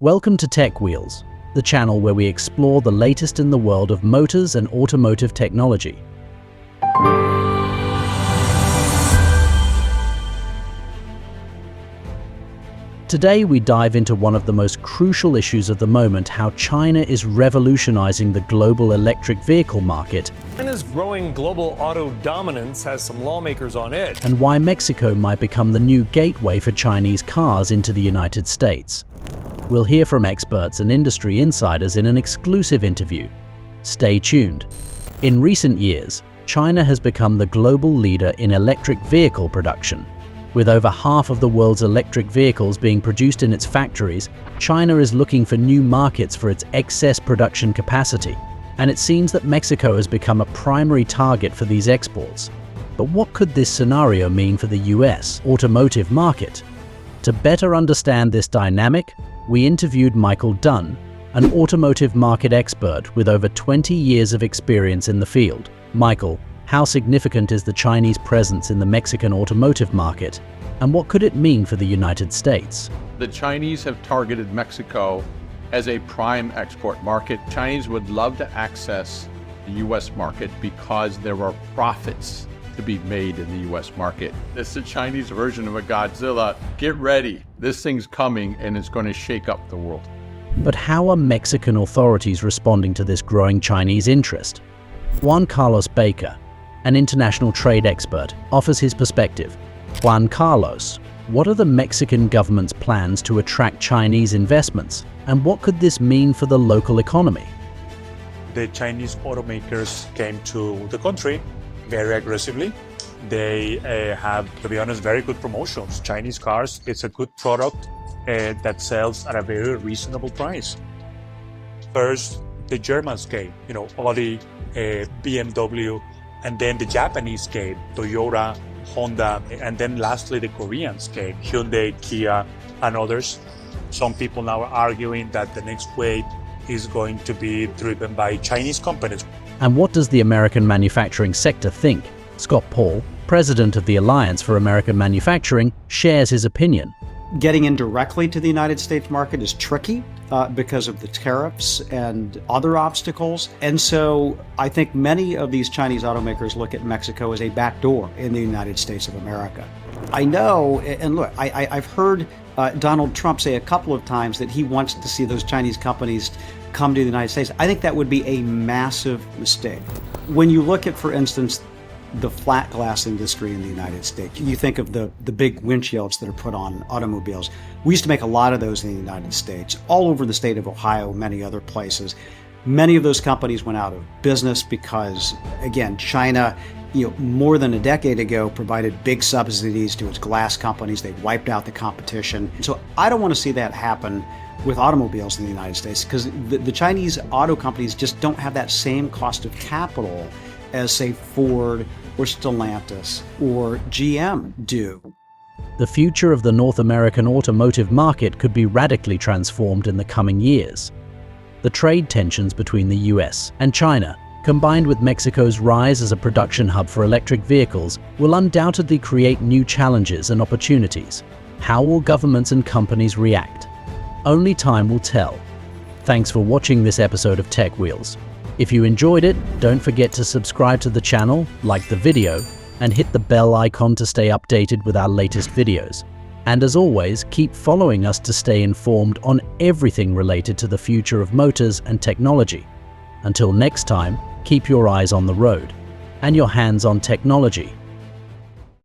Welcome to Tech Wheels, the channel where we explore the latest in the world of motors and automotive technology. Today we dive into one of the most crucial issues of the moment: how China is revolutionizing the global electric vehicle market, China's growing global auto dominance has some lawmakers on edge, and why Mexico might become the new gateway for Chinese cars into the United States. We'll hear from experts and industry insiders in an exclusive interview. Stay tuned. In recent years, China has become the global leader in electric vehicle production. With over half of the world's electric vehicles being produced in its factories, China is looking for new markets for its excess production capacity, and it seems that Mexico has become a primary target for these exports. But what could this scenario mean for the US automotive market? To better understand this dynamic, we interviewed Michael Dunne, an automotive market expert with over 20 years of experience in the field. Michael, how significant is the Chinese presence in the Mexican automotive market, and what could it mean for the United States? The Chinese have targeted Mexico as a prime export market. Chinese would love to access the US market because there are profits to be made in the US market. This is the Chinese version of a Godzilla. Get ready. This thing's coming and it's going to shake up the world. But how are Mexican authorities responding to this growing Chinese interest? Juan Carlos Baker, an international trade expert, offers his perspective. Juan Carlos, what are the Mexican government's plans to attract Chinese investments, and what could this mean for the local economy? The Chinese automakers came to the country very aggressively. They have, to be honest, very good promotions. Chinese cars, it's a good product that sells at a very reasonable price. First, the Germans came, Audi, BMW, and then the Japanese came, Toyota, Honda, and then lastly the Koreans came, Hyundai, Kia, and others. Some people now are arguing that the next wave is going to be driven by Chinese companies. And what does the American manufacturing sector think? Scott Paul, president of the Alliance for American Manufacturing, shares his opinion. Getting in directly to the United States market is tricky because of the tariffs and other obstacles. And so I think many of these Chinese automakers look at Mexico as a backdoor in the United States of America. I know, and look, I've heard Donald Trump say a couple of times that he wants to see those Chinese companies come to the United States. I think that would be a massive mistake. When you look at, for instance, the flat glass industry in the United States, you think of the big windshields that are put on automobiles. We used to make a lot of those in the United States, all over the state of Ohio, many other places. Many of those companies went out of business because, again, China, more than a decade ago, provided big subsidies to its glass companies. They wiped out the competition. So I don't want to see that happen with automobiles in the United States, because the Chinese auto companies just don't have that same cost of capital as, say, Ford or Stellantis or GM do. The future of the North American automotive market could be radically transformed in the coming years. The trade tensions between the US and China, combined with Mexico's rise as a production hub for electric vehicles, will undoubtedly create new challenges and opportunities. How will governments and companies react? Only time will tell. Thanks for watching this episode of Tech Wheels. If you enjoyed it, don't forget to subscribe to the channel, like the video, and hit the bell icon to stay updated with our latest videos. And as always, keep following us to stay informed on everything related to the future of motors and technology. Until next time, keep your eyes on the road and your hands on technology.